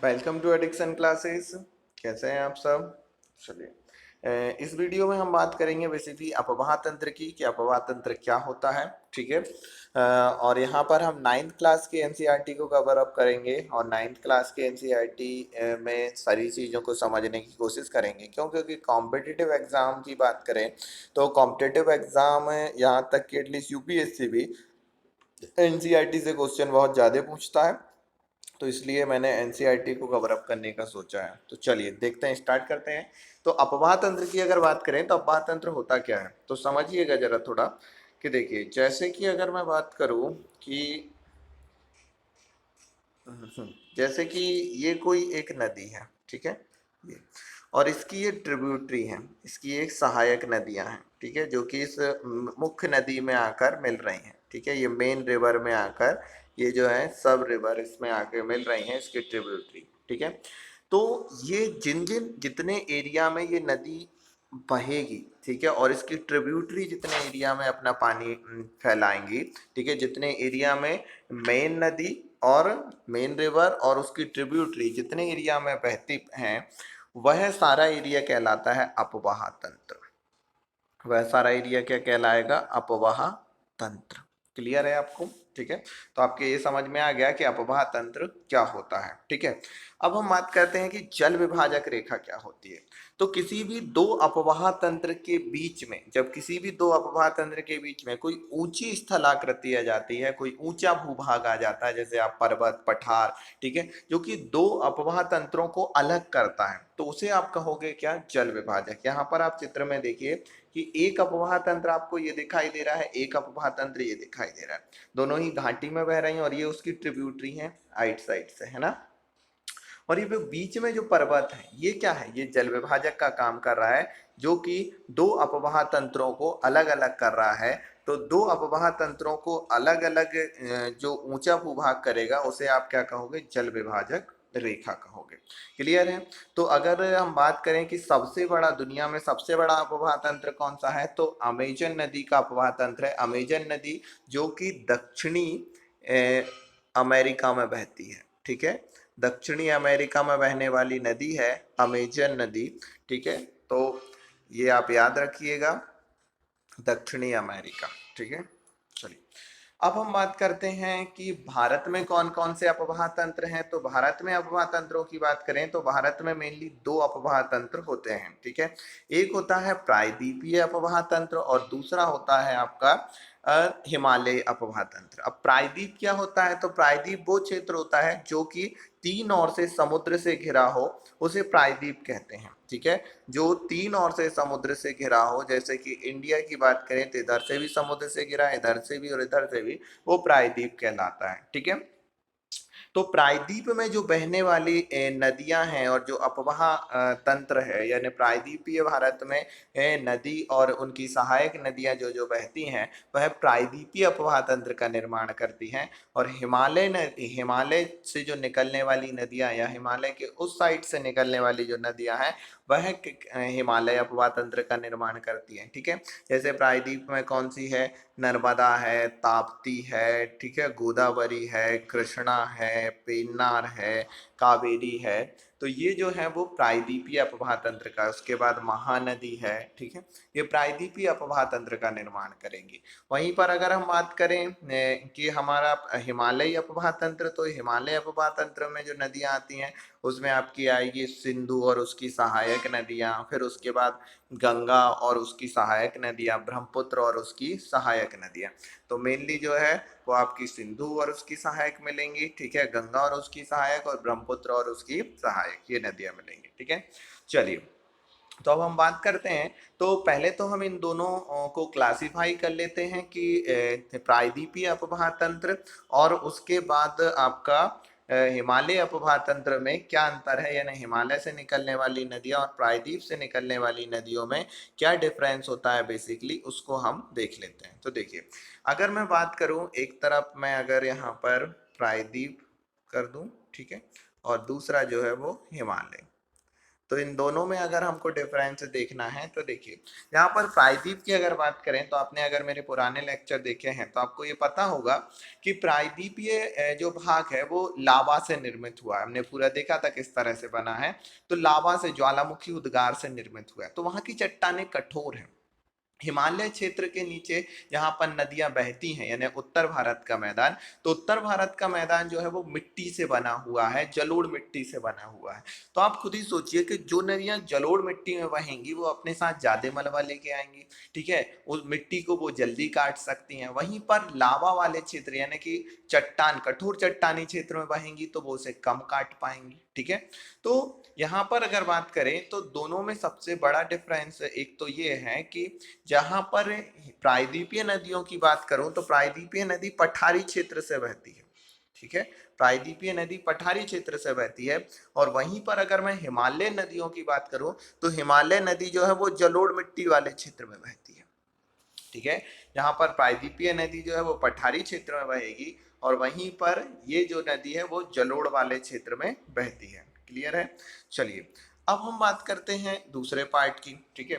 Welcome to addiction classes. कैसे हैं आप सब? चलिए, इस वीडियो में हम बात करेंगे बेसिकली अपवाह तंत्र की कि अपवाह तंत्र क्या होता है। ठीक है। और यहाँ पर हम नाइन्थ क्लास के एनसीईआरटी को कवर अप करेंगे और नाइन्थ क्लास के एनसीईआरटी में सारी चीज़ों को समझने की कोशिश करेंगे। क्यों? क्योंकि कॉम्पिटिटिव एग्जाम की बात करें तो कॉम्पिटिटिव एग्जाम यहाँ तक कि एटलीस्ट यूपीएससी भी एनसीईआरटी से क्वेश्चन बहुत ज़्यादा पूछता है। तो इसलिए मैंने एनसीईआरटी को कवर अप करने का सोचा है। तो चलिए देखते हैं, स्टार्ट करते हैं। तो अपवाह तंत्र की अगर बात करें तो अपवाह तंत्र होता क्या है तो समझिएगा जरा थोड़ा। कि देखिए, जैसे कि अगर मैं बात करूं कि जैसे कि ये कोई एक नदी है, ठीक है। ये और इसकी ये ट्रिब्यूटरी है, इसकी एक सहायक नदियां हैं, ठीक है, जो कि इस मुख्य नदी में आकर मिल रही हैं। ठीक है, ये मेन रिवर में आकर ये जो है सब रिवर इसमें आकर मिल रही हैं, इसकी ट्रिब्यूटरी। ठीक है। तो ये जिन जिन जितने एरिया में ये नदी बहेगी, ठीक है, और इसकी ट्रिब्यूटरी जितने एरिया में अपना पानी फैलाएंगी, ठीक है, जितने एरिया में मेन नदी और मेन रिवर और उसकी ट्रिब्यूटरी जितने एरिया में बहती हैं, वह सारा एरिया कहलाता है अपवाह तंत्र। वह सारा एरिया क्या कहलाएगा? अपवाह तंत्र। क्लियर है आपको? ठीक है। तो आपके ये समझ में आ गया कि अपवाह तंत्र क्या होता है। ठीक है। अब हम बात करते हैं कि जल विभाजक रेखा क्या होती है। तो किसी भी दो अपवाह तंत्र के बीच में, जब किसी भी दो अपवाह तंत्र के बीच में कोई ऊंची स्थलाकृति आ जाती है, कोई ऊंचा भूभाग आ जाता है, जैसे आप पर्वत, पठार, ठीक है, जो कि दो अपवाह तंत्रों को अलग करता है, तो उसे आप कहोगे क्या? जल विभाजक। यहाँ पर आप चित्र में देखिए कि एक अपवाह तंत्र आपको ये दिखाई दे रहा है, एक अपवाह तंत्र ये दिखाई दे रहा है। दोनों ही घाटी में बह रही हैं और ये उसकी ट्रिब्यूटरी है राइट साइड से, है ना। और ये बीच में जो पर्वत है ये क्या है? ये जल विभाजक का काम कर रहा है, जो कि दो अपवाह तंत्रों को अलग अलग कर रहा है। तो दो अपवाह तंत्रों को अलग अलग जो ऊंचा भूभाग करेगा उसे आप क्या कहोगे? जल विभाजक रेखा कहोगे। क्लियर है? तो अगर हम बात करें कि सबसे बड़ा, दुनिया में सबसे बड़ा अपवाह तंत्र कौन सा है, तो अमेजन नदी का अपवाह तंत्र है। अमेजन नदी जो कि दक्षिणी अमेरिका में बहती है। ठीक है, दक्षिणी अमेरिका में बहने वाली नदी है अमेजन नदी। ठीक है, तो ये आप याद रखिएगा, दक्षिणी अमेरिका। ठीक है। चलिए, अब हम बात करते हैं कि भारत में कौन कौन से अपवाह तंत्र हैं। तो भारत में अपवाह तंत्रों की बात करें तो भारत में मेनली दो अपवाह तंत्र होते हैं। ठीक है, एक होता है प्रायद्वीपीय अपवाह तंत्र और दूसरा होता है आपका हिमालय अपवाह तंत्र। अब प्रायद्वीप क्या होता है? तो प्रायद्वीप वो क्षेत्र होता है जो कि तीन ओर से समुद्र से घिरा हो, उसे प्रायद्वीप कहते हैं। ठीक है, जो तीन ओर से समुद्र से घिरा हो, जैसे कि इंडिया की बात करें तो इधर से भी समुद्र से घिरा, इधर से भी और इधर से भी, वो प्रायद्वीप कहलाता है। ठीक है। तो प्रायद्वीप में जो बहने वाली नदियां हैं और जो अपवाह तंत्र है, यानी प्रायद्वीपीय भारत में नदी और उनकी सहायक नदियां जो जो बहती हैं, वह प्रायद्वीपीय अपवाह तंत्र का निर्माण करती हैं। और हिमालय से जो निकलने वाली नदियां या हिमालय के उस साइड से निकलने वाली जो नदियां हैं, वह हिमालय अपवाह तंत्र का निर्माण करती हैं। ठीक है, जैसे प्रायद्वीप में कौन सी है? नर्मदा है, ताप्ती है, ठीक है, गोदावरी है, कृष्णा है, पेन्नार है, कावेरी है। तो ये जो है वो प्रायद्वीपीय अपवाह तंत्र का, उसके बाद महानदी है। ठीक है, ये प्रायद्वीपीय अपवाह तंत्र का निर्माण करेंगी। वहीं पर अगर हम बात करें कि हमारा हिमालयी अपवाह तंत्र, तो हिमालय अपवाह तंत्र में जो नदियां आती हैं उसमें आपकी आएगी सिंधु और उसकी सहायक नदियां, फिर उसके बाद गंगा और उसकी सहायक नदियां, ब्रह्मपुत्र और उसकी सहायक नदियां। तो मेनली जो है वो आपकी सिंधु और उसकी सहायक मिलेंगी, ठीक है, गंगा और उसकी सहायक, और ब्रह्मपुत्र और उसकी सहायक, ये नदियां मिलेंगी। ठीक है। चलिए, तो अब हम बात करते हैं। तो पहले तो हम इन दोनों को क्लासिफाई कर लेते हैं कि प्रायद्वीपीय अपवाह तंत्र और उसके बाद आपका हिमालय अपवाह तंत्र में क्या अंतर है, यानी हिमालय से निकलने वाली नदियां और प्रायद्वीप से निकलने वाली नदियों में क्या डिफरेंस होता है, बेसिकली उसको हम देख लेते हैं। तो देखिए, अगर मैं बात करूं, एक तरफ मैं अगर यहाँ पर प्रायद्वीप कर दूं, ठीक है, और दूसरा जो है वो हिमालय, तो इन दोनों में अगर हमको डिफरेंस देखना है तो देखिए, यहाँ पर प्रायद्वीप की अगर बात करें तो आपने अगर मेरे पुराने लेक्चर देखे हैं तो आपको ये पता होगा कि प्रायद्वीपीय जो भाग है वो लावा से निर्मित हुआ है। हमने पूरा देखा था किस तरह से बना है, तो लावा से, ज्वालामुखी उद्गार से निर्मित हुआ है। तो वहां की चट्टानें कठोर हैं। हिमालय क्षेत्र के नीचे जहां पर नदियां बहती हैं, यानी उत्तर भारत का मैदान, तो उत्तर भारत का मैदान जो है वो मिट्टी से बना हुआ है, जलोढ़ मिट्टी से बना हुआ है। तो आप खुद ही सोचिए कि जो नदियां जलोढ़ मिट्टी में बहेंगी वो अपने साथ ज्यादा मलबा लेके आएंगी, ठीक है, उस मिट्टी को वो जल्दी काट सकती हैं। वहीं पर लावा वाले क्षेत्र यानी कि चट्टान, कठोर चट्टानी क्षेत्र में बहेंगी तो वो उसे कम काट पाएंगी, ठीक है। तो यहाँ पर अगर बात करें तो दोनों में सबसे बड़ा डिफरेंस एक तो ये है कि जहां पर प्रायद्वीपीय नदियों की बात करूं तो प्रायद्वीपीय नदी पठारी क्षेत्र से बहती है, ठीक है, प्रायद्वीपीय नदी पठारी क्षेत्र से बहती है। और वहीं पर अगर मैं हिमालय नदियों की बात करूं तो हिमालय नदी जो है वो जलोढ़ मिट्टी वाले क्षेत्र में बहती है, ठीक है। यहाँ पर प्रायद्वीपीय नदी जो है वो पठारी क्षेत्र में बहेगी और वहीं पर ये जो नदी है वो जलोढ़ वाले क्षेत्र में बहती है। क्लियर है? चलिए, अब हम बात करते हैं दूसरे पार्ट की, ठीक है।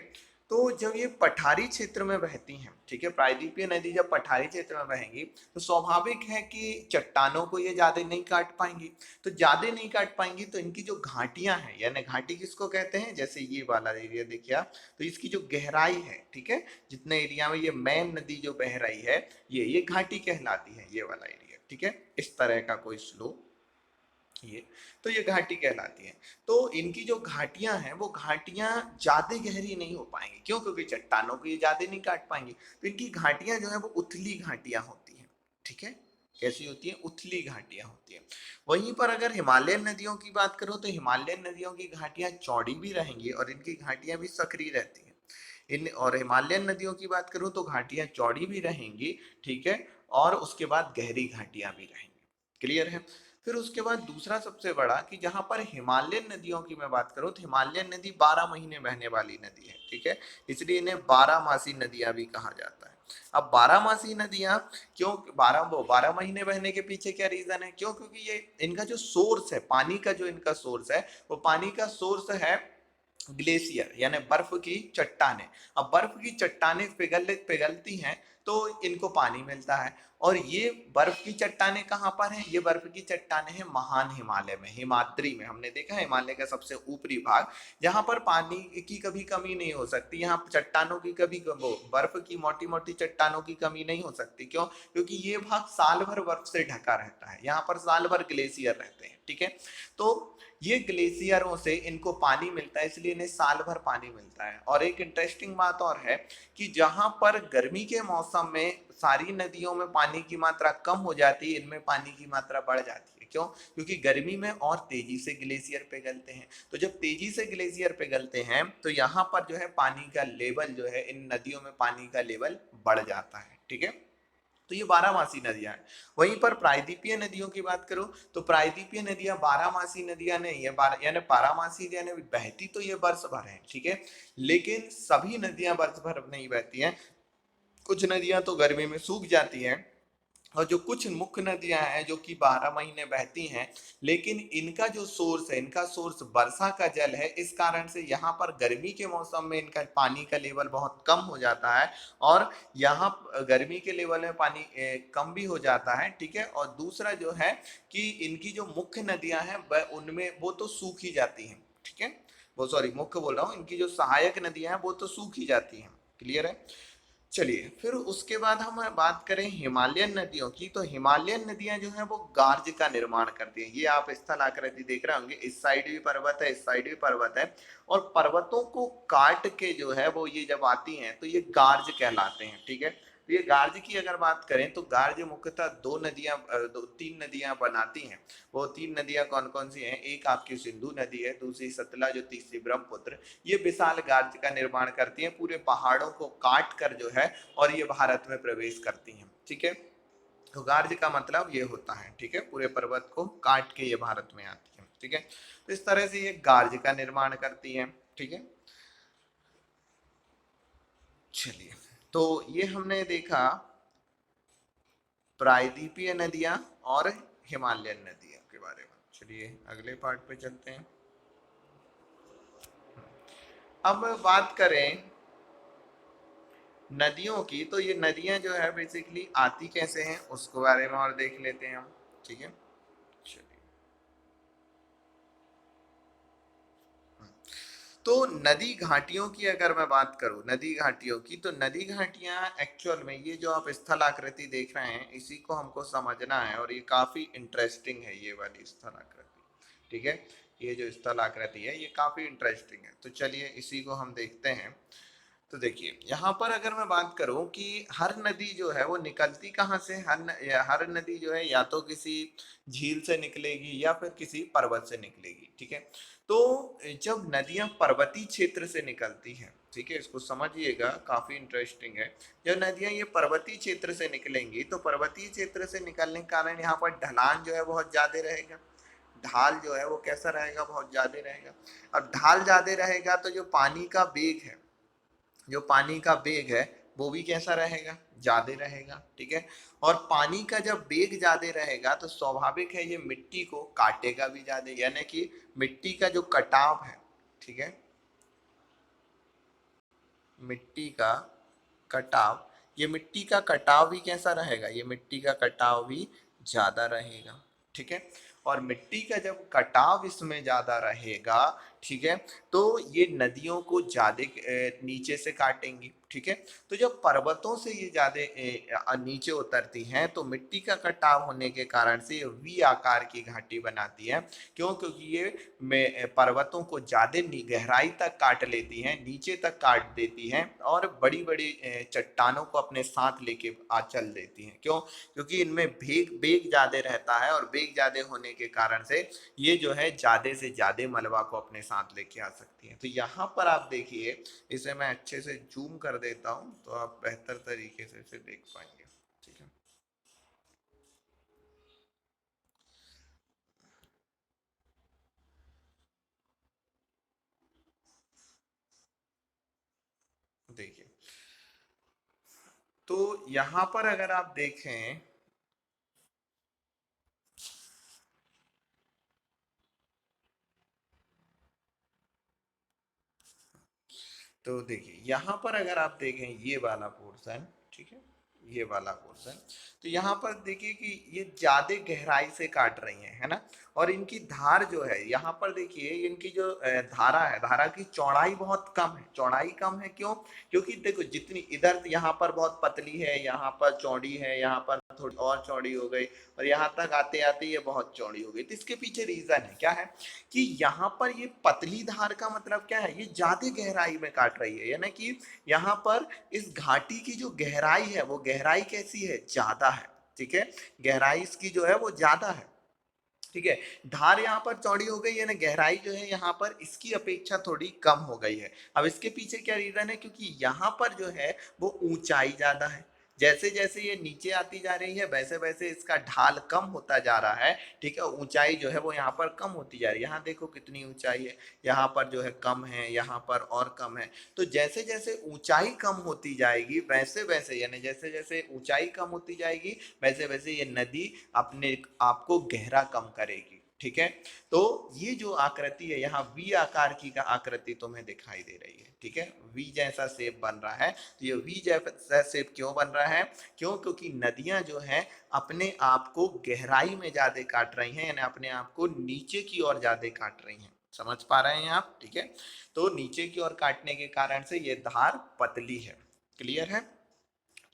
तो जब ये पठारी क्षेत्र में बहती हैं, ठीक है, प्रायद्वीपीय नदी जब पठारी क्षेत्र में बहेंगी तो स्वाभाविक है कि चट्टानों को ये ज्यादा नहीं काट पाएंगी। तो ज्यादा नहीं काट पाएंगी तो इनकी जो घाटियां हैं, यानी घाटी किसको कहते हैं, जैसे ये वाला एरिया देखिए आप, तो इसकी जो गहराई है, ठीक है, जितने एरिया में ये मेन नदी जो बह रही है ये घाटी कहलाती है, ये वाला एरिया, ठीक है, इस तरह का कोई स्लो, ये, तो ये घाटी कहलाती है। तो इनकी जो घाटियां हैं वो घाटियां ज्यादा गहरी नहीं हो पाएंगी, क्यों, क्योंकि चट्टानों को ये ज्यादा नहीं काट पाएंगी। तो इनकी घाटियां जो है वो उथली घाटियां होती हैं, ठीक है। कैसी होती है? उथली घाटियां होती हैं। वहीं पर अगर हिमालयन नदियों की बात करो तो हिमालयन नदियों की घाटियां चौड़ी भी रहेंगी और इनकी घाटियां भी सक्रिय रहती हैं। इन और हिमालयन नदियों की बात करूं तो घाटियां चौड़ी भी रहेंगी, ठीक है, और उसके बाद गहरी घाटियां भी रहेंगी। क्लियर है? फिर उसके बाद दूसरा सबसे बड़ा कि जहां पर हिमालयन नदियों की मैं बात करूं तो हिमालयन नदी 12 महीने बहने वाली नदी है, ठीक है, इसलिए इन्हें 12 मासी नदियां भी कहा जाता है। अब 12 मासी नदियां क्यों, 12 महीने बहने के पीछे क्या रीजन है, क्यों, क्योंकि ये इनका जो सोर्स है, पानी का जो इनका सोर्स है, वो पानी का सोर्स है ग्लेशियर यानी बर्फ की चट्टानें। अब बर्फ की चट्टानें पिघलती हैं तो इनको पानी मिलता है। और ये बर्फ की चट्टानें कहाँ पर हैं? ये बर्फ की चट्टानें हैं महान हिमालय में, हिमाद्री में। हमने देखा है हिमालय का सबसे ऊपरी भाग, जहां पर पानी की कभी कमी नहीं हो सकती, यहाँ चट्टानों की कभी वो बर्फ की मोटी मोटी चट्टानों की कमी नहीं हो सकती। क्यों? क्योंकि ये भाग साल भर बर्फ से ढका रहता है, यहाँ पर साल भर ग्लेशियर रहते हैं, ठीक है। तो ये ग्लेशियरों से इनको पानी मिलता है, इसलिए इन्हें साल भर पानी मिलता है। और एक इंटरेस्टिंग बात और है कि जहां पर गर्मी के मौसम में सारी नदियों में पानी की मात्रा कम हो जाती है, इनमें पानी की मात्रा बढ़ जाती है। क्यों? क्योंकि गर्मी में और तेजी से ग्लेशियर पिघलते हैं। तो जब तेजी से ग्लेशियर पिघलते हैं तो यहाँ पर जो है पानी का लेवल जो है, इन नदियों में पानी का लेवल बढ़ जाता है, ठीक है। तो ये 12 मासी नदियां हैं। वहीं पर प्रायद्वीपीय नदियों की बात करूं तो प्रायद्वीपीय नदियां 12 मासी नदियां नहीं है, यानी 12 मासी यानी बहती तो ये वर्ष भर है, ठीक है, लेकिन सभी नदियां वर्ष भर नहीं बहती हैं। कुछ नदियां तो गर्मी में सूख जाती हैं और जो कुछ मुख्य नदियां हैं जो कि 12 महीने बहती हैं, लेकिन इनका जो सोर्स है, इनका सोर्स वर्षा का जल है, इस कारण से यहाँ पर गर्मी के मौसम में इनका पानी का लेवल बहुत कम हो जाता है। और यहाँ गर्मी के लेवल में पानी कम भी हो जाता है, ठीक है। और दूसरा जो है कि इनकी जो मुख्य नदियां हैं उनमें वो तो सूख ही जाती हैं, ठीक है, वो सॉरी मुख्य बोल रहा हूँ, इनकी जो सहायक नदियां हैं वो तो सूख ही जाती हैं। क्लियर है? चलिए, फिर उसके बाद हम बात करें हिमालयन नदियों की, तो हिमालयन नदियां जो है वो गार्ज का निर्माण करती हैं। ये आप स्थल आकृति देख रहे होंगे, इस साइड भी पर्वत है, इस साइड भी पर्वत है, और पर्वतों को काट के जो है वो ये जब आती हैं तो ये गार्ज कहलाते हैं, ठीक है। तो ये गार्ज की अगर बात करें तो गार्ज मुख्यतः दो तीन नदियां बनाती हैं। वो तीन नदियां कौन कौन सी हैं? एक आपकी सिंधु नदी है, दूसरी सतलज, जो तीसरी ब्रह्मपुत्र। ये विशाल गार्ज का निर्माण करती हैं, पूरे पहाड़ों को काट कर जो है, और ये भारत में प्रवेश करती हैं, ठीक है। तो गार्ज का मतलब ये होता है, ठीक है, पूरे पर्वत को काट के ये भारत में आती है, ठीक है। तो इस तरह से ये गार्ज का निर्माण करती है, ठीक है। चलिए, तो ये हमने देखा प्रायद्वीपीय नदियां और हिमालयन नदियों के बारे में। चलिए अगले पार्ट पे चलते हैं। अब बात करें नदियों की, तो ये नदियां जो है बेसिकली आती कैसे हैं उसके बारे में और देख लेते हैं हम। ठीक है, चलिए। तो नदी घाटियों की अगर मैं बात करूं, नदी घाटियों की, तो नदी घाटियां एक्चुअल में ये जो आप स्थल आकृति देख रहे हैं इसी को हमको समझना है, और ये काफी इंटरेस्टिंग है ये वाली स्थल आकृति। ठीक है, ये जो स्थल आकृति है ये काफी इंटरेस्टिंग है, तो चलिए इसी को हम देखते हैं। तो देखिए यहाँ पर अगर मैं बात करूं कि हर नदी जो है वो निकलती कहाँ से, हर नदी जो है या तो किसी झील से निकलेगी या फिर किसी पर्वत से निकलेगी। ठीक है, तो जब नदियां पर्वतीय क्षेत्र से निकलती हैं, ठीक है, इसको समझिएगा काफी इंटरेस्टिंग है। जब नदियां ये पर्वतीय क्षेत्र से निकलेंगी तो पर्वतीय क्षेत्र से निकलने के कारण यहाँ पर ढलान जो है बहुत ज्यादा रहेगा, ढाल जो है वो कैसा रहेगा, बहुत ज्यादा रहेगा। अब ढाल ज्यादा रहेगा तो जो पानी का वेग है, जो पानी का वेग है वो भी कैसा रहेगा, ज्यादा रहेगा। ठीक है, और पानी का जब वेग ज्यादा रहेगा तो स्वाभाविक है ये मिट्टी को काटेगा भी ज्यादा, यानी कि मिट्टी का जो कटाव है, ठीक है, मिट्टी का कटाव, ये मिट्टी का कटाव भी कैसा रहेगा, ये मिट्टी का कटाव भी ज्यादा रहेगा। ठीक है, और मिट्टी का जब कटाव इसमें ज्यादा रहेगा, ठीक है, तो ये नदियों को ज्यादा नीचे से काटेंगी। ठीक है, तो जब पर्वतों से ये ज्यादा नीचे उतरती हैं तो मिट्टी का कटाव होने के कारण से ये वी आकार की घाटी बनाती है। क्यों, क्योंकि ये पर्वतों को ज्यादा गहराई तक काट लेती हैं, नीचे तक काट देती हैं, और बड़ी बड़ी चट्टानों को अपने साथ लेके चल देती हैं। क्यों, क्योंकि इनमें वेग वेग ज्यादा रहता है, और वेग ज्यादा होने के कारण से ये जो है ज्यादा से ज्यादा मलबा को अपने साथ लेके आ सकती है। तो यहाँ पर आप देखिए, इसे मैं अच्छे से जूम कर देता हूँ तो आप बेहतर तरीके से इसे देख पाएंगे। ठीक है, देखिए, तो यहाँ पर अगर आप देखें, तो देखिए यहाँ पर अगर आप देखें ये वाला पोर्शन, ठीक है, ये वाला पोर्शन, तो यहाँ पर देखिए कि ये ज्यादा गहराई से काट रही है ना, और इनकी धार जो है यहाँ पर देखिए, इनकी जो धारा है, धारा की चौड़ाई बहुत कम है, चौड़ाई कम है। क्यों, क्योंकि देखो जितनी इधर यहाँ पर बहुत पतली है, यहाँ पर चौड़ी है, यहाँ पर थोड़ी और चौड़ी हो गई, और यहाँ तक आते आते ये बहुत चौड़ी हो गई। तो इसके पीछे रीजन है क्या है कि यहाँ पर ये पतली धार का मतलब क्या है, ये ज्यादा गहराई में काट रही है, यानी कि यहाँ पर इस घाटी की जो गहराई है वो गहराई कैसी है, ज्यादा है। ठीक है, गहराई इसकी जो है वो ज्यादा है। ठीक है, धार यहाँ पर चौड़ी हो गई है ना, गहराई जो है यहाँ पर इसकी अपेक्षा थोड़ी कम हो गई है। अब इसके पीछे क्या रीजन है, क्योंकि यहाँ पर जो है वो ऊंचाई ज्यादा है, जैसे जैसे ये नीचे आती जा रही है वैसे वैसे इसका ढाल कम होता जा रहा है। ठीक है, ऊंचाई जो है वो यहाँ पर कम होती जा रही है, यहाँ देखो कितनी ऊंचाई है, यहाँ पर जो है कम है, यहाँ पर और कम है। तो जैसे जैसे ऊंचाई कम होती जाएगी वैसे वैसे, यानी जैसे जैसे ऊंचाई कम होती जाएगी वैसे वैसे ये नदी अपने आपको गहरा कम करेगी। ठीक है, तो ये जो आकृति है यहाँ वी आकार की का आकृति तुम्हें दिखाई दे रही है। ठीक है, वी जैसा शेप बन रहा है। तो ये वी जैसा शेप क्यों बन रहा है, क्यों, क्योंकि नदियां जो हैं अपने आप को गहराई में ज्यादा काट रही हैं, यानी अपने आप को नीचे की ओर ज्यादा काट रही हैं। समझ पा रहे हैं आप। ठीक है, तो नीचे की ओर काटने के कारण से ये धार पतली है। क्लियर है,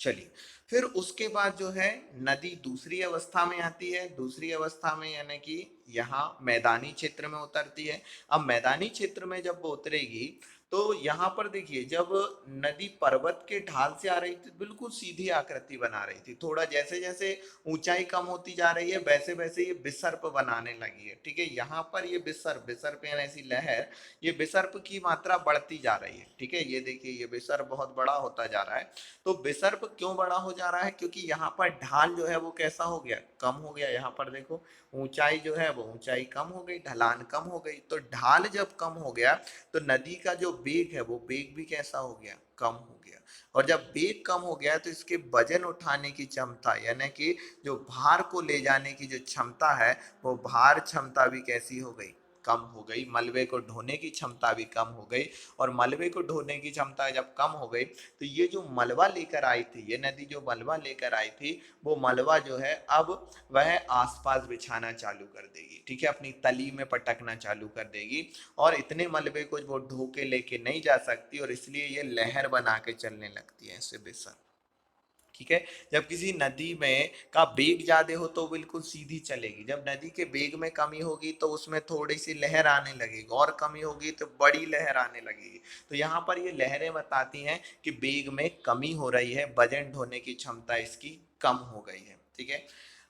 चलिए। फिर उसके बाद जो है नदी दूसरी अवस्था में आती है, दूसरी अवस्था में यानी कि यहाँ मैदानी क्षेत्र में उतरती है। अब मैदानी क्षेत्र में जब वो उतरेगी तो यहाँ पर देखिए, जब नदी पर्वत के ढाल से आ रही थी बिल्कुल सीधी आकृति बना रही थी, थोड़ा जैसे जैसे ऊंचाई कम होती जा रही है वैसे वैसे ये विसर्प बनाने लगी है। ठीक है, यहाँ पर ये विसर्प, विसर्प यानी ऐसी लहर, ये विसर्प की मात्रा बढ़ती जा रही है। ठीक है, ये देखिए ये विसर्प बहुत बड़ा होता जा रहा है। तो विसर्प क्यों बड़ा हो जा रहा है, क्योंकि यहाँ पर ढाल जो है वो कैसा हो गया, कम हो गया। यहाँ पर देखो ऊंचाई जो है वो ऊंचाई कम हो गई, ढलान कम हो गई। तो ढाल जब कम हो गया तो नदी का जो वेग है वो वेग भी कैसा हो गया, कम हो गया। और जब वेग कम हो गया तो इसके वजन उठाने की क्षमता, यानी कि जो भार को ले जाने की जो क्षमता है वो भार क्षमता भी कैसी हो गई, कम हो गई, मलबे को ढोने की क्षमता भी कम हो गई। और मलबे को ढोने की क्षमता जब कम हो गई तो ये जो मलबा लेकर आई थी, ये नदी जो मलबा लेकर आई थी, वो मलबा जो है अब वह आसपास बिछाना चालू कर देगी, ठीक है, अपनी तली में पटकना चालू कर देगी। और इतने मलबे को वो ढो के लेके नहीं जा सकती और इसलिए ये लहर बना के चलने लगती है इससे बेसर, ठीक है। जब किसी नदी में का वेग ज्यादा हो तो बिल्कुल सीधी चलेगी, जब नदी के वेग में कमी होगी तो उसमें थोड़ी सी लहर आने लगेगी, और कमी होगी तो बड़ी लहर आने लगेगी। तो यहाँ पर ये लहरें बताती हैं कि वेग में कमी हो रही है, वजन ढोने की क्षमता इसकी कम हो गई है, ठीक है।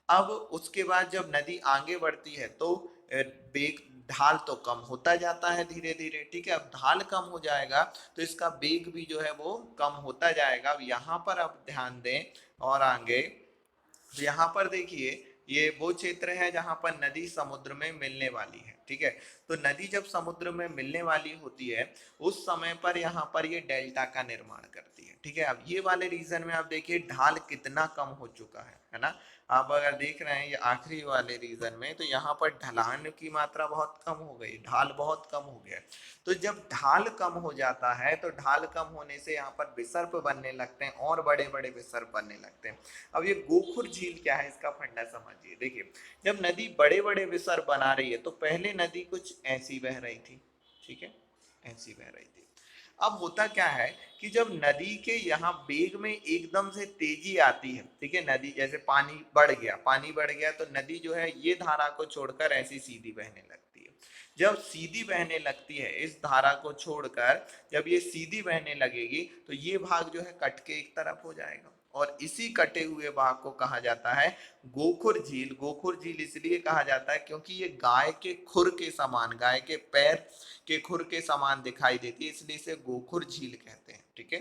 अब उसके बाद जब नदी आगे बढ़ती है तो वेग, ढाल तो कम होता जाता है धीरे धीरे, ठीक है। अब ढाल कम हो जाएगा तो इसका वेग भी जो है वो कम होता जाएगा। अब यहाँ पर आप ध्यान दें और आगे, तो यहाँ पर देखिए ये वो क्षेत्र है जहां पर नदी समुद्र में मिलने वाली है, ठीक है। तो नदी जब समुद्र में मिलने वाली होती है उस समय पर यहाँ पर ये डेल्टा का निर्माण करती है, ठीक है। अब ये वाले रीजन में आप देखिए ढाल कितना कम हो चुका है ना। आप अगर देख रहे हैं ये आखिरी वाले रीजन में, तो यहाँ पर ढलान की मात्रा बहुत कम हो गई, ढाल बहुत कम हो गया। तो जब ढाल कम हो जाता है तो ढाल कम होने से यहाँ पर विसर्प बनने लगते हैं और बड़े बड़े विसर्प बनने लगते हैं। अब ये गोखुर झील क्या है इसका फंडा समझिए। देखिए जब नदी बड़े बड़े विसर्प बना रही है तो पहले नदी कुछ ऐसी बह रही थी, ठीक है, ऐसी बह रही थी। अब होता क्या है कि जब नदी के यहाँ वेग में एकदम से तेजी आती है, ठीक है, नदी जैसे पानी बढ़ गया, पानी बढ़ गया तो नदी जो है ये धारा को छोड़कर ऐसी सीधी बहने लगती है। जब सीधी बहने लगती है इस धारा को छोड़कर, जब ये सीधी बहने लगेगी तो ये भाग जो है कट के एक तरफ हो जाएगा और इसी कटे हुए भाग को कहा जाता है गोखुर झील। गोखुर झील इसलिए कहा जाता है क्योंकि ये गाय के खुर के समान, गाय के पैर के खुर के समान दिखाई देती है, इसलिए इसे गोखुर झील कहते हैं, ठीक है।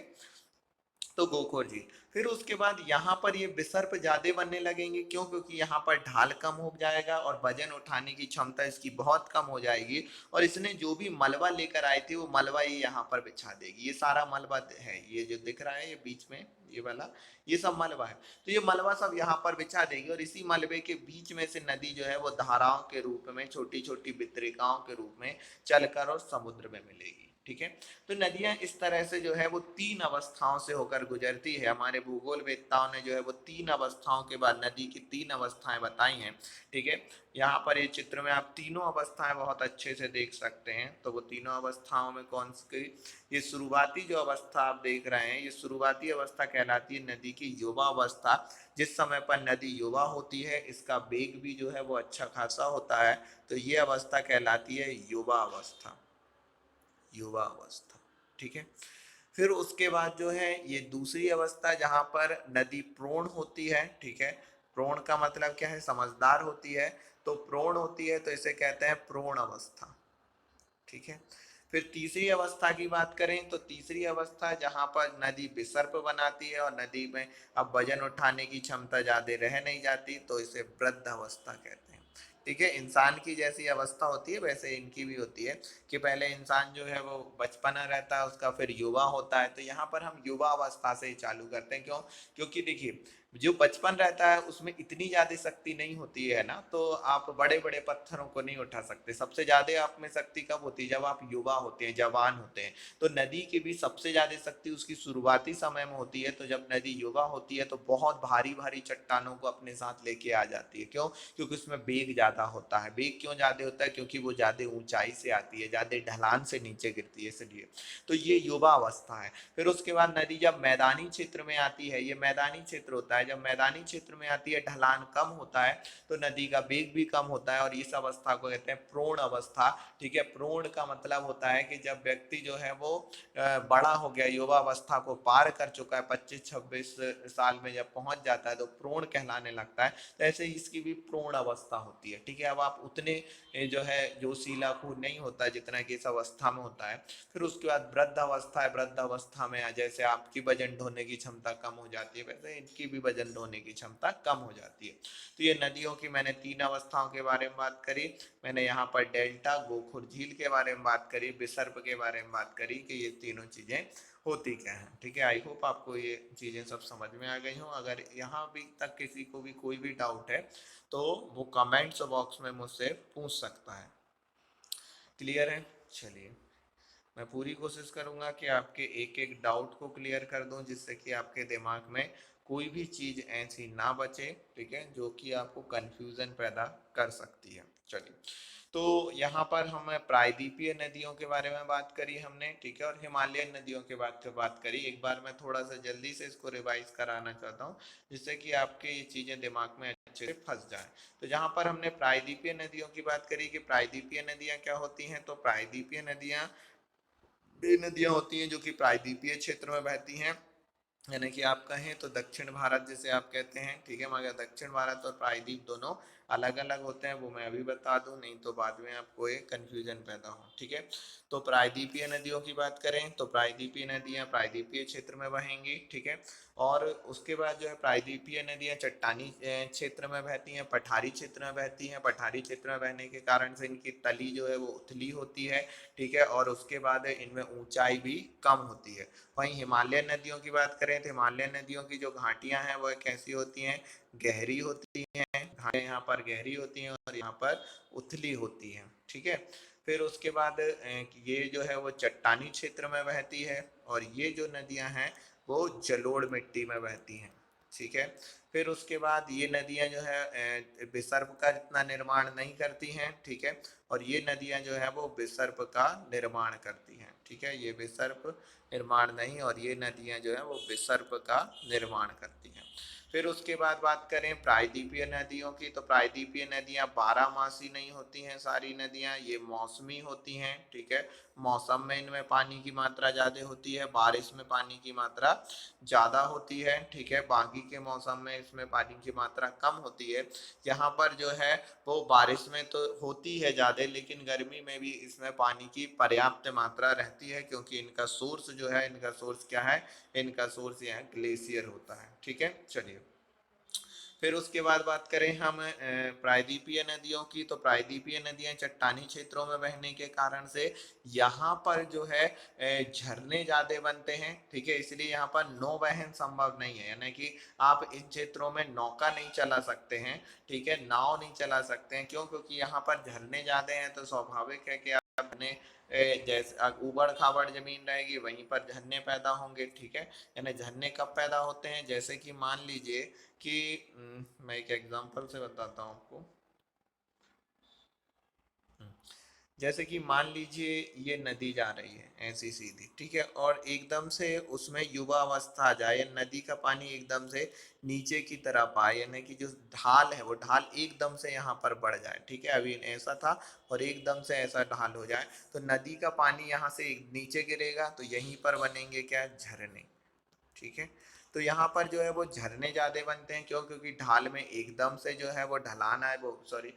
तो गोखोर झील, फिर उसके बाद यहाँ पर ये विसर्प ज्यादा बनने लगेंगे, क्यों? क्योंकि यहाँ पर ढाल कम हो जाएगा और वजन उठाने की क्षमता इसकी बहुत कम हो जाएगी। और इसने जो भी मलबा लेकर आए थे वो मलबा ये यहाँ पर बिछा देगी। ये सारा मलबा है, ये जो दिख रहा है ये बीच में ये वाला, ये सब मलबा है। तो ये मलबा सब यहाँ पर बिछा देगी और इसी मलबे के बीच में से नदी जो है वो धाराओं के रूप में, छोटी छोटी वितरिकाओं के रूप में चलकर और समुद्र में मिलेगी, ठीक है। तो नदियां इस तरह से जो है वो तीन अवस्थाओं से होकर गुजरती है। हमारे भूगोल वेत्ताओं ने जो है वो तीन अवस्थाओं के बाद नदी की तीन अवस्थाएं बताई हैं, ठीक है। यहाँ पर ये चित्र में आप तीनों अवस्थाएं बहुत अच्छे से देख सकते हैं। तो वो तीनों अवस्थाओं में कौन सी, ये शुरुआती जो अवस्था आप देख रहे हैं ये शुरुआती अवस्था कहलाती है नदी की युवा अवस्था। जिस समय पर नदी युवा होती है इसका वेग भी जो है वो अच्छा खासा होता है, तो ये अवस्था कहलाती है युवा अवस्था, युवा अवस्था, ठीक है। फिर उसके बाद जो है ये दूसरी अवस्था जहां पर नदी प्रोण होती है, ठीक है। प्रोण का मतलब क्या है? समझदार होती है। तो प्रोण होती है तो इसे कहते हैं प्रोण अवस्था, ठीक है। फिर तीसरी अवस्था की बात करें तो तीसरी अवस्था जहां पर नदी विसर्प बनाती है और नदी में अब वजन उठाने की क्षमता ज्यादा रह नहीं जाती, तो इसे वृद्ध अवस्था कहते हैं, ठीक है। इंसान की जैसी अवस्था होती है वैसे इनकी भी होती है कि पहले इंसान जो है वो बचपना रहता है उसका, फिर युवा होता है। तो यहाँ पर हम युवा अवस्था से ही चालू करते हैं, क्यों? क्योंकि देखिए जो बचपन रहता है उसमें इतनी ज्यादा शक्ति नहीं होती है ना, तो आप बड़े बड़े पत्थरों को नहीं उठा सकते। सबसे ज्यादा आप में शक्ति कब होती है? जब आप युवा होते हैं, जवान होते हैं। तो नदी की भी सबसे ज्यादा शक्ति उसकी शुरुआती समय में होती है। तो जब नदी युवा होती है तो बहुत भारी भारी चट्टानों को अपने साथ लेके आ जाती है। क्यों? क्योंकि उसमें वेग ज्यादा होता है। वेग क्यों ज्यादा होता है? क्योंकि वो ज्यादा ऊंचाई से आती है, ज्यादा ढलान से नीचे गिरती है, इसलिए। तो ये युवा अवस्था है। फिर उसके बाद नदी जब मैदानी क्षेत्र में आती है, ये मैदानी क्षेत्र होता है, जब मैदानी क्षेत्र में आती है ढलान कम होता है तो नदी का वेग भी कम होता है और इस अवस्था को कहते हैं प्रोण अवस्था, ठीक है। प्रोण का मतलब होता है कि जब व्यक्ति जो है वो बड़ा हो गया, युवा अवस्था को पार कर चुका है, 25-26 साल में जब पहुंच जाता है तो प्रोण कहलाने लगता है। तो ऐसे ही इसकी भी प्रोण अवस्था होती है, ठीक है। अब आप उतने जो है जोशीला खून नहीं होता जितना कि इस अवस्था में होता है। फिर उसके बाद वृद्ध अवस्था है। वृद्ध अवस्था में जैसे आपकी वजन ढोने की क्षमता कम हो जाती है वैसे इनकी भी वजन ढोने की क्षमता कम हो जाती है। तो ये नदियों की मैंने तीन अवस्थाओं के बारे में बात करी। मैंने यहाँ पर डेल्टा, गोखुर झील के बारे में बात करी, विसर्प के बारे में बात करी कि ये तीनों चीजें होती क्या है, ठीक है। आई होप आपको ये चीजें सब समझ में आ गई हो। अगर यहाँ भी तक किसी को भी कोई भी डाउट है तो वो कमेंट्स बॉक्स में मुझसे पूछ सकता है। क्लियर है? चलिए, मैं पूरी कोशिश करूंगा कि आपके एक एक डाउट को क्लियर कर दूं, जिससे कि आपके दिमाग में कोई भी चीज ऐसी ना बचे, ठीक है, जो कि आपको कंफ्यूजन पैदा कर सकती है। चलिए, तो यहाँ पर हम प्रायद्वीपीय नदियों के बारे में बात करी हमने, ठीक है, और हिमालयन नदियों के बात करी। एक बार मैं थोड़ा सा जल्दी से इसको रिवाइज कराना चाहता हूँ, जिससे कि आपके ये चीजें दिमाग में अच्छे से फंस जाए। तो जहाँ पर हमने प्रायद्वीपीय नदियों की बात करी कि प्रायद्वीपीय नदियाँ क्या होती हैं, तो प्रायद्वीपीय नदियाँ वे नदियाँ होती हैं जो कि प्रायद्वीपीय क्षेत्र में बहती हैं, यानी कि आप कहें तो दक्षिण भारत जिसे आप कहते हैं, ठीक है, मगर दक्षिण भारत और प्रायद्वीप दोनों अलग अलग होते हैं, वो मैं अभी बता दूं, नहीं तो बाद में आपको एक कंफ्यूजन पैदा हो, ठीक है। तो प्रायद्वीपीय नदियों की बात करें तो प्रायद्वीपीय नदियां प्रायद्वीपीय क्षेत्र में बहेंगी, ठीक है। और उसके बाद जो है प्रायद्वीपीय नदियां चट्टानी क्षेत्र में बहती हैं, पठारी क्षेत्र में बहती हैं। पठारी क्षेत्र में बहने के कारण से इनकी तली जो है वो उथली होती है, ठीक है, और उसके बाद इनमें ऊंचाई भी कम होती है। वहीं हिमालयन नदियों की बात करें तो हिमालयन नदियों की जो घाटियां हैं वो कैसी होती हैं, गहरी होती हैं। घाटियां यहाँ पर गहरी होती हैं और यहाँ पर उथली होती हैं, ठीक है। फिर उसके बाद ये जो है वो चट्टानी क्षेत्र में बहती है, और ये जो नदियां हैं वो जलोढ़ मिट्टी में बहती हैं, ठीक है। फिर उसके बाद ये नदियां जो है विसर्प का इतना निर्माण नहीं करती हैं, ठीक है, और ये नदियां जो है वो विसर्प का निर्माण करती हैं, ठीक है। ये विसर्प निर्माण नहीं, और ये नदियां जो है वो विसर्प का निर्माण करती हैं। फिर उसके बाद बात करें प्रायद्वीपीय नदियों की, तो प्रायद्वीपीय नदियां 12 मासी नहीं होती हैं, सारी नदियां ये मौसमी होती हैं, ठीक है। मौसम में इनमें पानी की मात्रा ज्यादा होती है, बारिश में पानी की मात्रा ज्यादा होती है, ठीक है। बाकी के मौसम में इसमें पानी की मात्रा कम होती है। यहाँ पर जो है वो बारिश में तो होती है ज्यादा, लेकिन गर्मी में भी इसमें पानी की पर्याप्त मात्रा रहती है, क्योंकि इनका सोर्स जो है, इनका सोर्स क्या है, इनका सोर्स यह ग्लेशियर होता है, ठीक है। चलिए, फिर उसके बाद बात करें हम प्रायद्वीपीय नदियों की, तो प्रायद्वीपीय नदियां चट्टानी क्षेत्रों में बहने के कारण से यहाँ पर जो है झरने ज्यादा बनते हैं, ठीक है, इसलिए यहाँ पर नौवहन संभव नहीं है, यानी कि आप इन क्षेत्रों में नौका नहीं चला सकते हैं, ठीक है, नाव नहीं चला सकते हैं। क्यों? क्योंकि यहाँ पर झरने ज्यादा हैं, तो स्वाभाविक है कि आपने जैसे ऊबड़ खाबड़ जमीन रहेगी वहीं पर झरने पैदा होंगे, ठीक है। यानी झरने कब पैदा होते हैं, जैसे कि मान लीजिए कि मैं एक एग्जांपल से बताता हूँ आपको। जैसे कि मान लीजिए ये नदी जा रही है ऐसी सीधी, ठीक है, और एकदम से उसमें युवा अवस्था आ जाए, नदी का पानी एकदम से नीचे की तरफ आए, यानी कि जो ढाल है वो ढाल एकदम से यहाँ पर बढ़ जाए, ठीक है, अभी ऐसा था और एकदम से ऐसा ढाल हो जाए, तो नदी का पानी यहाँ से नीचे गिरेगा, तो यहीं पर बनेंगे क्या, झरने, ठीक है। तो यहाँ पर जो है वो झरने ज्यादा बनते हैं, क्यों? क्योंकि ढाल में एकदम से जो है वो ढलान है, वो सॉरी,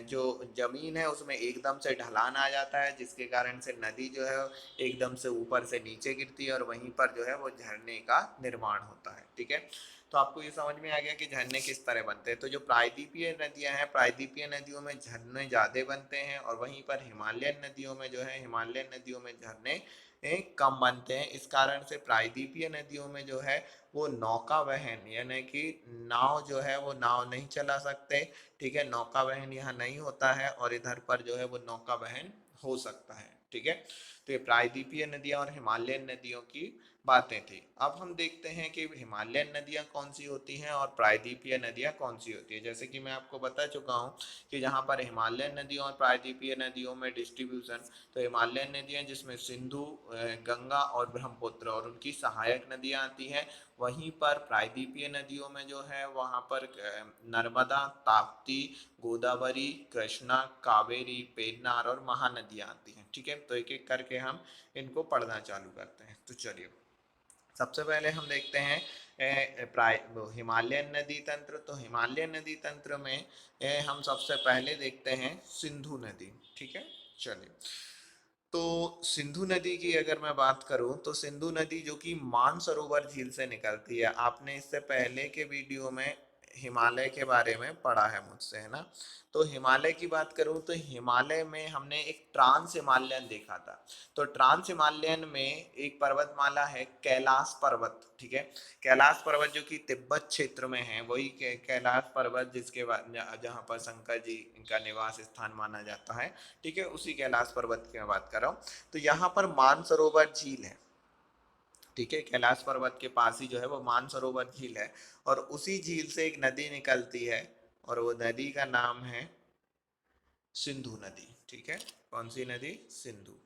जो जमीन है उसमें एकदम से ढलान आ जाता है, जिसके कारण से नदी जो है एकदम से ऊपर से नीचे गिरती है, और वहीं पर जो है वो झरने का निर्माण होता है, ठीक है। तो आपको ये समझ में आ गया कि झरने किस तरह बनते हैं। तो जो प्रायद्वीपीय नदियां हैं, प्रायद्वीपीय नदियों में झरने ज्यादा बनते हैं, और वहीं पर हिमालयन नदियों में जो है, हिमालयन नदियों में झरने कम बनते हैं। इस कारण से प्रायद्वीपीय नदियों में जो है वो नौका वहन, यानी कि नाव जो है वो नाव नहीं चला सकते, ठीक है, नौका वहन यहाँ नहीं होता है, और इधर पर जो है वो नौका वहन हो सकता है, ठीक है। तो ये प्रायद्वीपीय नदियां और हिमालयन नदियों की बातें थी। अब हम देखते हैं कि हिमालयन नदियां कौन सी होती हैं और प्रायद्वीपीय नदियां कौन सी होती है। जैसे कि मैं आपको बता चुका हूँ कि जहाँ पर हिमालयन नदियों और प्रायद्वीपीय नदियों में डिस्ट्रीब्यूशन, तो हिमालयन नदियां जिसमें सिंधु, गंगा और ब्रह्मपुत्र और उनकी सहायक नदियां आती हैं, वहीं पर प्रायद्वीपीय नदियों में जो है वहाँ पर नर्मदा, ताप्ती, गोदावरी, कृष्णा, कावेरी, पेन्नार और महानदियां आती हैं, ठीक है। तो एक एक करके हम इनको पढ़ना चालू करते हैं। तो चलिए, सबसे पहले हम देखते हैं हिमालयन नदी तंत्र। तो हिमालयन नदी तंत्र में हम सबसे पहले देखते हैं सिंधु नदी, ठीक है। चलिए, तो सिंधु नदी की अगर मैं बात करूं तो सिंधु नदी जो कि मानसरोवर झील से निकलती है, आपने इससे पहले के वीडियो में हिमालय के बारे में पढ़ा है मुझसे, है ना। तो हिमालय की बात करूं तो हिमालय में हमने एक ट्रांस हिमालयन देखा था। तो ट्रांस हिमालयन में एक पर्वतमाला है कैलाश पर्वत, ठीक है। कैलाश पर्वत जो कि तिब्बत क्षेत्र में है, वही कैलाश पर्वत जिसके बाद जहाँ पर शंकर जी का निवास स्थान माना जाता है, ठीक है, उसी कैलाश पर्वत की मैं बात कर रहा हूँ। तो यहाँ पर मानसरोवर झील है, ठीक है। कैलाश पर्वत के पास ही जो है वो मानसरोवर झील है, और उसी झील से एक नदी निकलती है, और वो नदी का नाम है सिंधु नदी, ठीक है। कौन सी नदी? सिंधु।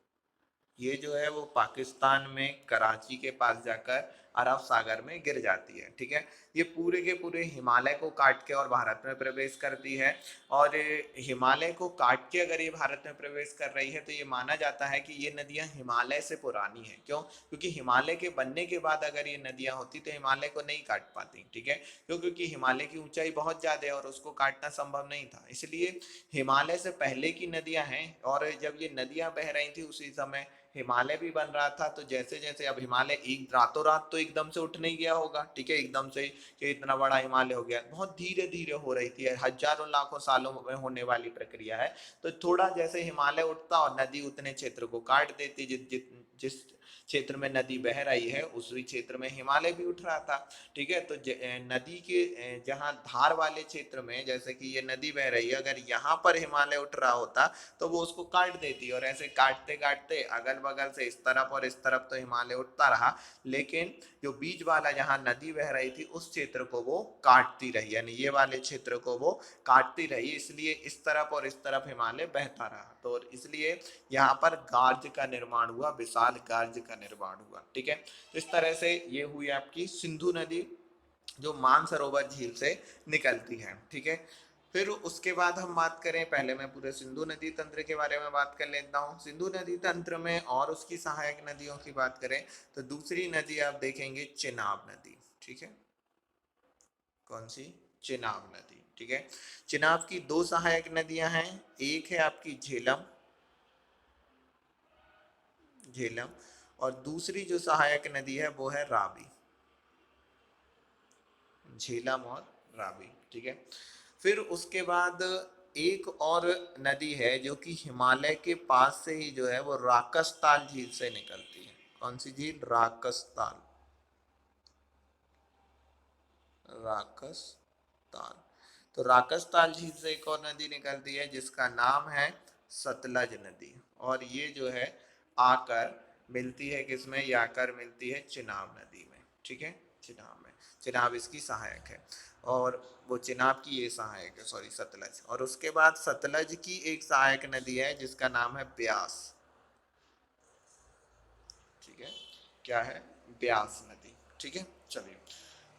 ये जो है वो पाकिस्तान में कराची के पास जाकर अरब सागर में गिर जाती है, ठीक है। ये पूरे के पूरे हिमालय को काट के और भारत में प्रवेश करती है। और हिमालय को काट के अगर ये भारत में प्रवेश कर रही है तो ये माना जाता है कि ये नदियां हिमालय से पुरानी हैं। क्यों? क्योंकि हिमालय के बनने के बाद अगर ये नदियां होती तो हिमालय को नहीं काट पाती, ठीक है। क्यों? क्योंकि हिमालय की ऊंचाई बहुत ज्यादा है और उसको काटना संभव नहीं था, इसलिए हिमालय से पहले की नदियां हैं। और जब ये नदियां बह रही थी उसी समय हिमालय भी बन रहा था। तो जैसे जैसे अब हिमालय एक रातों रात तो एकदम से उठ नहीं गया होगा, ठीक है, एकदम से कि इतना बड़ा हिमालय हो गया, बहुत धीरे धीरे हो रही थी, हजारों लाखों सालों में होने वाली प्रक्रिया है। तो थोड़ा जैसे हिमालय उठता और नदी उतने क्षेत्र को काट देती, जिस क्षेत्र में नदी बह रही है उसी क्षेत्र में हिमालय भी उठ रहा था, ठीक है। तो नदी के जहाँ धार वाले क्षेत्र में, जैसे कि ये नदी बह रही है, अगर यहाँ पर हिमालय उठ रहा होता तो वो उसको काट देती, और ऐसे काटते काटते अगल बगल से इस तरफ और इस तरफ तो हिमालय उठता रहा, लेकिन जो बीच वाला जहाँ नदी बह रही थी उस क्षेत्र को वो काटती रही, यानी ये वाले क्षेत्र को वो काटती रही, इसलिए इस तरफ और इस तरफ हिमालय बहता रहा। तो इसलिए यहाँ पर गार्ज का निर्माण हुआ, विशाल गार्ज का निर्माण हुआ, ठीक है। तो इस तरह से ये हुई आपकी सिंधु नदी जो मानसरोवर झील से निकलती है, ठीक है। फिर उसके बाद हम बात करें, पहले मैं पूरे सिंधु नदी तंत्र के बारे में बात कर लेता हूँ। सिंधु नदी तंत्र में और उसकी सहायक नदियों की बात करें तो दूसरी नदी आप देखेंगे चिनाब नदी, ठीक है। कौन सी? चिनाब नदी, ठीक है। चिनाब की दो सहायक नदियां हैं, एक है आपकी झेलम, झेलम, और दूसरी जो सहायक नदी है वो है रावी। झेलम और रावी, ठीक है। फिर उसके बाद एक और नदी है जो कि हिमालय के पास से ही जो है वो राकसताल झील से निकलती है। कौन सी झील? राकसताल, राकसताल। तो राकसताल झील से एक और नदी निकलती है जिसका नाम है सतलज नदी, और ये जो है आकर मिलती है किसमें? ये आकर मिलती है चिनाब नदी में, ठीक है, चिनाब में। चिनाब इसकी सहायक है, और वो चिनाब की ये सहायक है, सॉरी, सतलज। और उसके बाद सतलज की एक सहायक नदी है जिसका नाम है ब्यास, ठीक है। क्या है? ब्यास नदी, ठीक है। चलिए,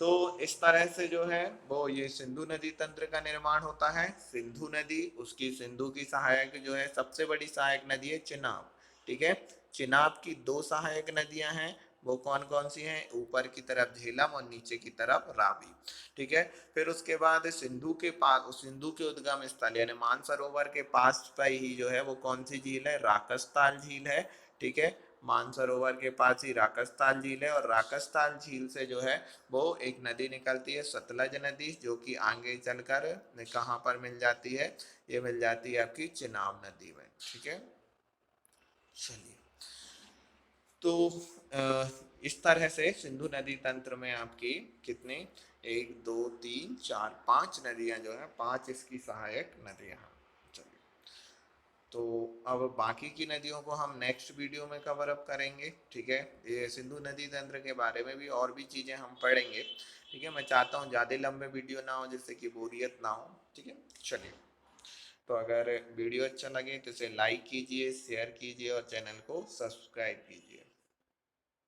तो इस तरह से जो है वो ये सिंधु नदी तंत्र का निर्माण होता है। सिंधु नदी, उसकी सिंधु की सहायक जो है सबसे बड़ी सहायक नदी है चिनाब, ठीक है। चिनाब की दो सहायक नदियां हैं, वो कौन कौन सी हैं? ऊपर की तरफ झेलम और नीचे की तरफ रावी, ठीक है। फिर उसके बाद सिंधु के पास, सिंधु के उद्गम स्थल यानी मानसरोवर के पास पर ही जो है वो कौन सी झील है? राकसताल झील है, ठीक है। मानसरोवर के पास ही राकसताल झील है, और राकसताल झील से जो है वो एक नदी निकलती है सतलज नदी, जो कि आगे चलकर कहाँ पर मिल जाती है? ये मिल जाती है आपकी चिनाब नदी में, ठीक है। चलिए, तो इस तरह से सिंधु नदी तंत्र में आपकी कितने? एक, दो, तीन, चार, पांच नदियां जो है, पांच इसकी सहायक नदियां हैं। चलिए, तो अब बाकी की नदियों को हम नेक्स्ट वीडियो में कवर अप करेंगे, ठीक है। ये सिंधु नदी तंत्र के बारे में भी और भी चीज़ें हम पढ़ेंगे, ठीक है। मैं चाहता हूँ ज़्यादा लंबे वीडियो ना हो जिससे कि बोरियत ना हो, ठीक है। चलिए, तो अगर वीडियो अच्छा लगे तो इसे लाइक कीजिए, शेयर कीजिए और चैनल को सब्सक्राइब कीजिए।